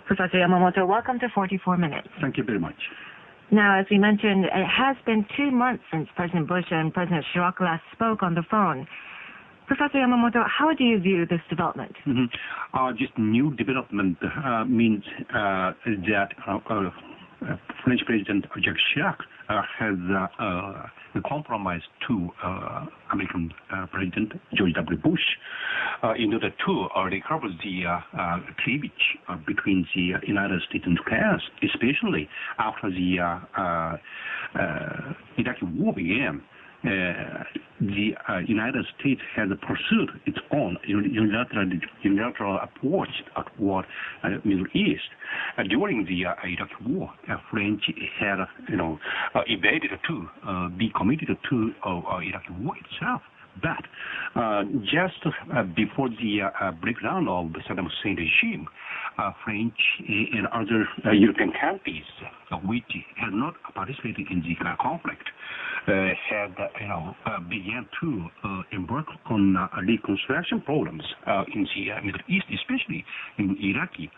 Professor Yamamoto, welcome to 44 Minutes. Thank you very much. Now, as we mentioned, it has been 2 months since President Bush and President Chirac last spoke on the phone. Professor Yamamoto, how do you view this development? This new development means that French President Jacques Chirac has compromised to American President George W. Bush in order to recover the cleavage between the United States and France, especially after the Iraqi war began. The United States has pursued its own unilateral approach toward Middle East. During the Iraq War, French had, evaded to be committed to Iraq War itself. But just before the breakdown of Saddam Hussein regime, French and other European countries, which had not participated in the conflict, had began to embark on reconstruction programs in the Middle East, especially in Iraqi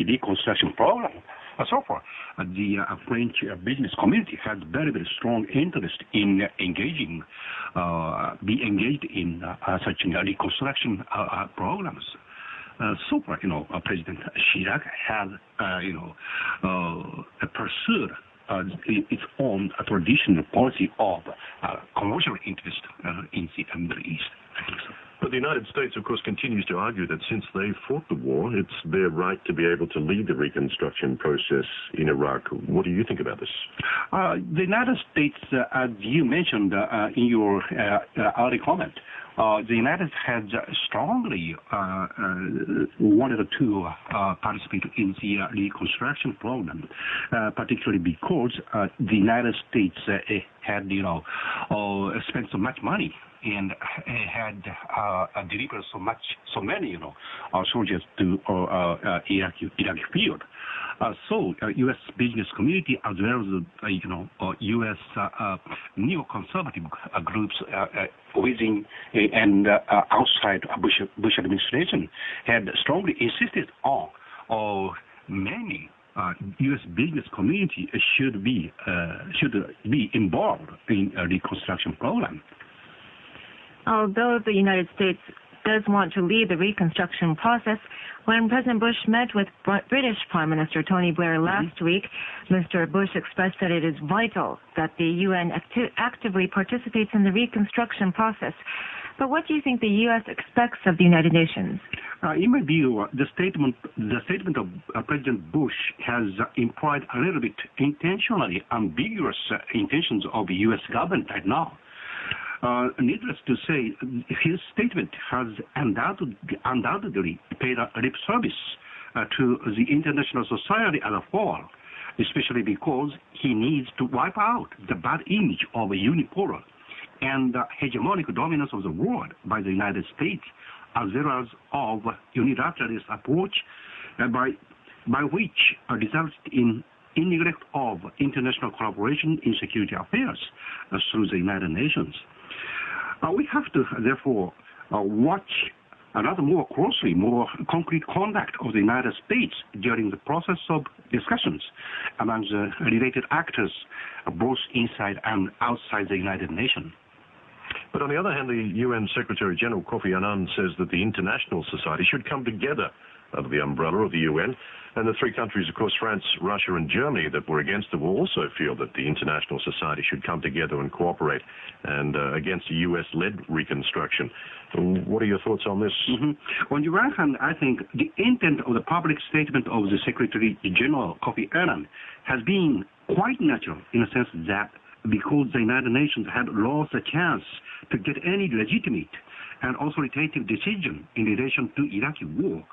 reconstruction program. So far, the French business community has very, very strong interest in be engaged in such reconstruction programs. So far, President Chirac has, pursued its own traditional policy of commercial interest in the Middle East. I think so. But the United States, of course, continues to argue that since they fought the war, it's their right to be able to lead the reconstruction process in Iraq. What do you think about this? The United States, as you mentioned in your early comment, the United States has strongly wanted to participate in the reconstruction program, particularly because the United States had, spent so much money and had delivered so many, soldiers to Iraqi field. So, U.S. business community as well as, U.S. neoconservative groups within and outside Bush administration had strongly insisted on many U.S. business community should be involved in a reconstruction program. Although the United States does want to lead the reconstruction process, when President Bush met with British Prime Minister Tony Blair last week, Mr. Bush expressed that it is vital that the UN actively participates in the reconstruction process. But what do you think the U.S. expects of the United Nations? In my view, the statement of President Bush has implied a little bit intentionally ambiguous intentions of the U.S. government right now. Needless to say, his statement has undoubtedly paid a lip service to the international society as a whole, especially because he needs to wipe out the bad image of a unipolar and hegemonic dominance of the world by the United States, as well as of unilateralist approach by which results in neglect of international collaboration in security affairs through the United Nations. We have to, therefore, watch rather more closely, more concrete conduct of the United States during the process of discussions among the related actors, both inside and outside the United Nations. But on the other hand, the UN Secretary General Kofi Annan says that the international society should come together under the umbrella of the UN. And the 3 countries, of course, France, Russia and Germany, that were against the war also feel that the international society should come together and cooperate and against a US-led reconstruction. What are your thoughts on this? On the one hand, I think the intent of the public statement of the Secretary General Kofi Annan has been quite natural in the sense that because the United Nations had lost a chance to get any legitimate and authoritative decision in relation to Iraqi war,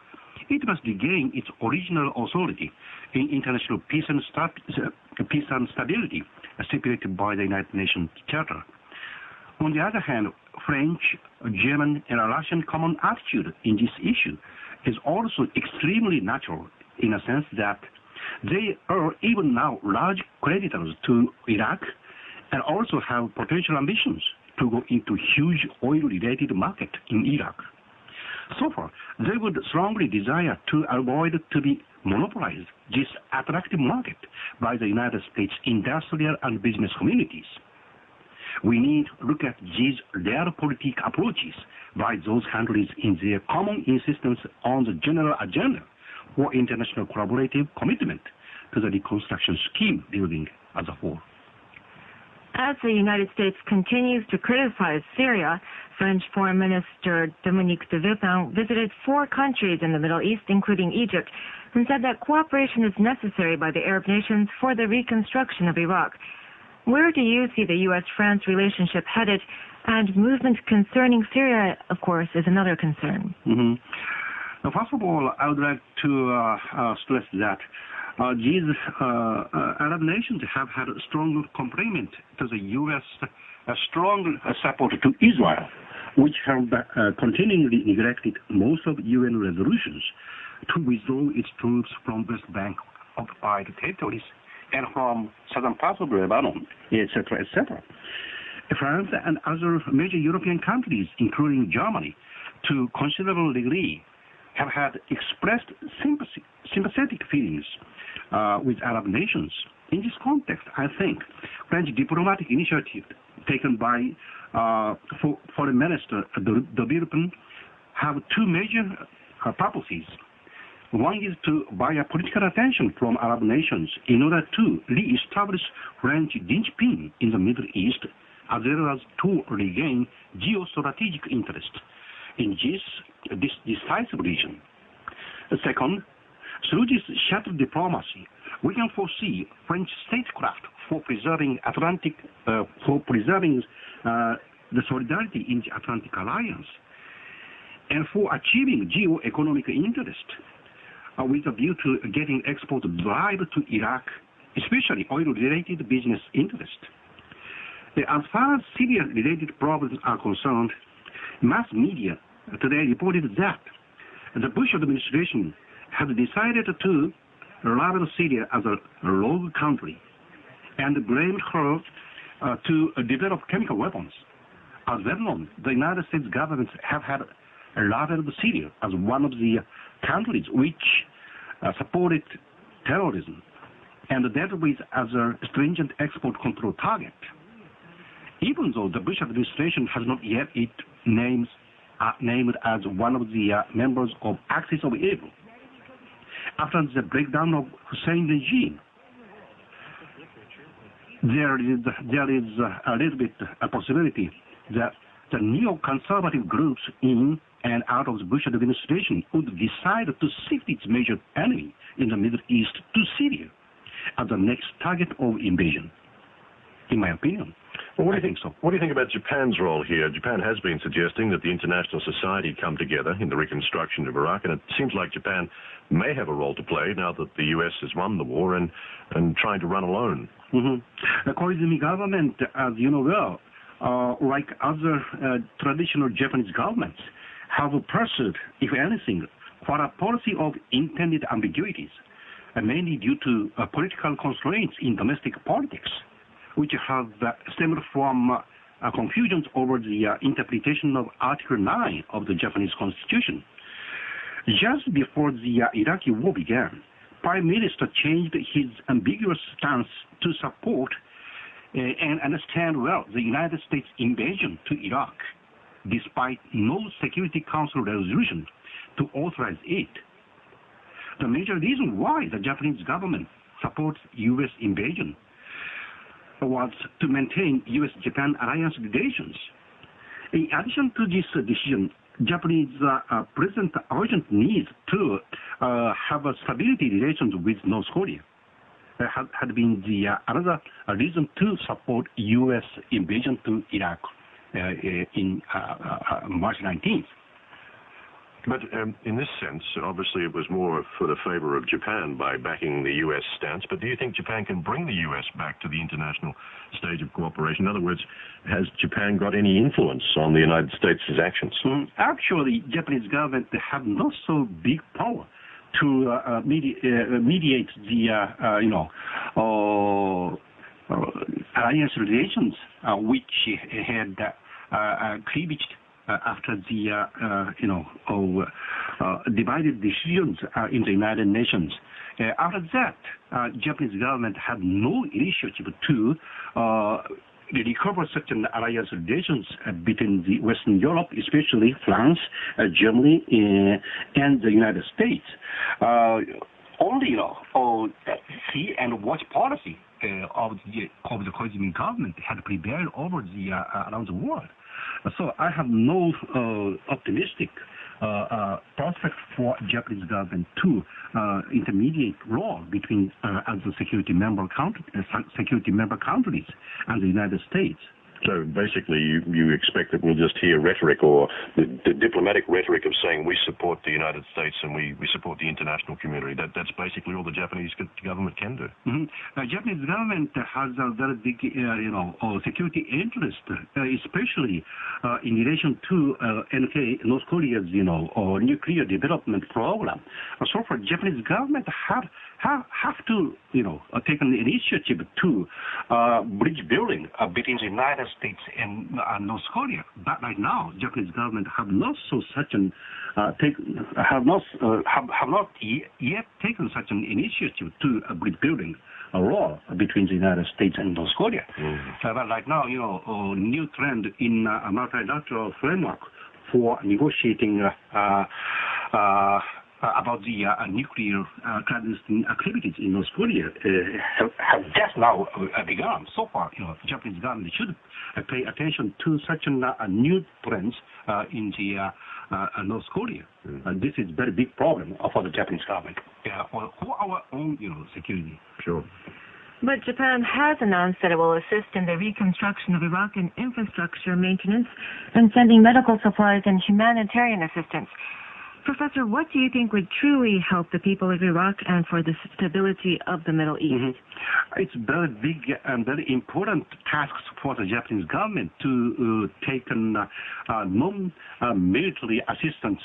it must regain its original authority in international peace and stability stipulated by the United Nations Charter. On the other hand, French, German, and Russian common attitude in this issue is also extremely natural in a sense that they are even now large creditors to Iraq and also have potential ambitions to go into huge oil-related market in Iraq. So far, they would strongly desire to avoid to be monopolized this attractive market by the United States industrial and business communities. We need to look at these realpolitik approaches by those countries in their common insistence on the general agenda for international collaborative commitment to the reconstruction scheme building as a whole. As the United States continues to criticize Syria, French Foreign Minister Dominique de Villepin visited 4 countries in the Middle East, including Egypt, and said that cooperation is necessary by the Arab nations for the reconstruction of Iraq. Where do you see the U.S.-France relationship headed? And movement concerning Syria, of course, is another concern. First of all, I would like to stress that these Arab nations have had a strong complement to the U.S. Strong support to Israel, which have continually neglected most of UN resolutions to withdraw its troops from West Bank occupied territories and from southern parts of Lebanon, etc., etc. France and other major European countries, including Germany, to considerable degree, have had expressed sympathetic feelings with Arab nations. In this context, I think French diplomatic initiative taken by Foreign Minister de Villepin have 2 major purposes. One is to buy political attention from Arab nations in order to re-establish French linchpin in the Middle East, as well as to regain geostrategic interest in this decisive region. Second, through this shattered diplomacy, we can foresee French statecraft for preserving the solidarity in the Atlantic Alliance, and for achieving geo-economic interest with a view to getting export drive to Iraq, especially oil-related business interest. As far as Syria-related problems are concerned, mass media today reported that the Bush administration has decided to label Syria as a rogue country and blamed her to develop chemical weapons. As well known, the United States government have had labeled Syria as one of the countries which supported terrorism and dealt with as a stringent export control target. Even though the Bush administration has not yet named as one of the members of Axis of Evil. After the breakdown of Hussein regime, there is a little bit a possibility that the neo-conservative groups in and out of the Bush administration would decide to shift its major enemy in the Middle East to Syria as the next target of invasion, in my opinion. Well, what do you think about Japan's role here? Japan has been suggesting that the international society come together in the reconstruction of Iraq, and it seems like Japan may have a role to play now that the U.S. has won the war and trying to run alone. The Koizumi government, as you know well, like other traditional Japanese governments, have pursued, if anything, for a policy of intended ambiguities, mainly due to political constraints in domestic politics, which have stemmed from confusions over the interpretation of Article 9 of the Japanese Constitution. Just before the Iraqi war began, Prime Minister changed his ambiguous stance to support and understand well the United States invasion to Iraq, despite no Security Council resolution to authorize it. The major reason why the Japanese government supports U.S. invasion was to maintain U.S.-Japan alliance relations. In addition to this decision, Japanese present urgent need to have a stability relations with North Korea had been the another reason to support U.S. invasion to Iraq in March 19th. But in this sense, obviously it was more for the favor of Japan by backing the U.S. stance. But do you think Japan can bring the U.S. back to the international stage of cooperation? In other words, has Japan got any influence on the United States' actions? Actually, Japanese government have not so big power to mediate the alliance relations which had cleavaged after the divided decisions in the United Nations. After that, Japanese government had no initiative to recover such an alliance relations between the Western Europe, especially France, Germany, and the United States. Only, see and watch policy of the Koizumi government had prevailed over the around the world. So I have no optimistic prospect for Japanese government to intermediate role between other security member countries and the United States. So basically, you expect that we'll just hear rhetoric or the diplomatic rhetoric of saying we support the United States and we support the international community. That's basically all the Japanese government can do. Mm-hmm. Japanese government has a very big, security interest, especially in relation to North Korea's, nuclear development program. So far, Japanese government have to, take an initiative to bridge building between the United States and North Korea. But right now, Japanese government have not yet taken such an initiative to bridge building a role between the United States and North Korea. But right now, new trend in a multilateral framework for negotiating about the nuclear clandestine activities in North Korea have just now begun. So far, Japanese government should pay attention to such a new trends in the North Korea. This is a very big problem for the Japanese government, for our own security. Sure. But Japan has announced that it will assist in the reconstruction of Iraqi infrastructure maintenance and sending medical supplies and humanitarian assistance. Professor, what do you think would truly help the people of Iraq and for the stability of the Middle East? Mm-hmm. It's very big and very important tasks for the Japanese government to take non-military assistance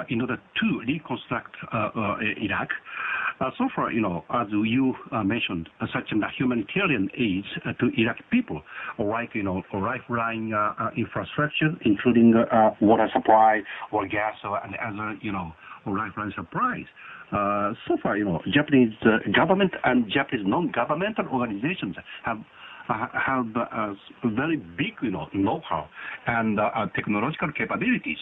in order to reconstruct Iraq. So far, as you mentioned, such a humanitarian aid to Iraqi people, like, lifeline infrastructure, including water supply or gas and other, lifeline supplies. So far, Japanese government and Japanese non-governmental organizations have very big, know-how and technological capabilities.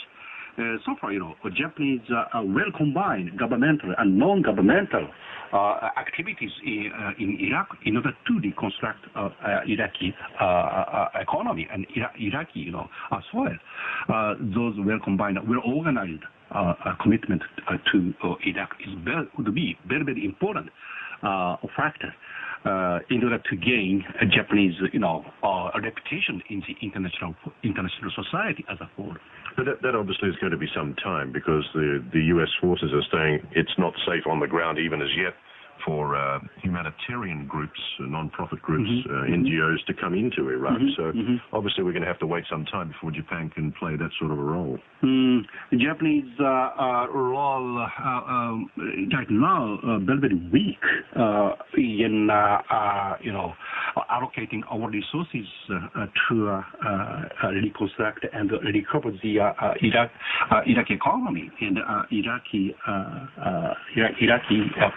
So far, Japanese well-combined governmental and non-governmental activities in Iraq in order to reconstruct Iraqi economy and Iraqi soil. Those well-combined, well-organized commitment to Iraq would be very, very important factor in order to gain a Japanese, reputation in the international society as a whole. But that obviously is going to be some time because the U.S. forces are saying it's not safe on the ground even as yet for humanitarian groups, non-profit groups, NGOs to come into Iraq. So obviously we're going to have to wait some time before Japan can play that sort of a role. The Japanese role right now very, very weak in allocating our resources to reconstruct and recover the Iraqi economy and Iraqi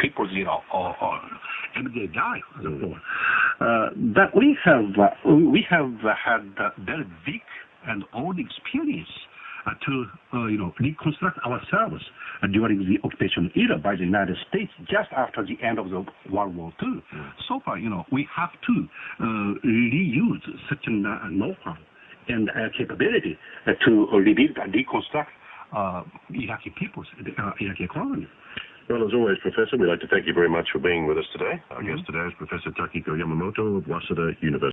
people's everyday life as a whole. But we have had very big and old experience to reconstruct ourselves during the occupation era by the United States just after the end of the World War II. So far, we have to reuse such a know-how and capability to rebuild and reconstruct Iraqi people's Iraqi economy. Well, as always, Professor, we'd like to thank you very much for being with us today. Our guest today is Professor Takiko Yamamoto of Waseda University.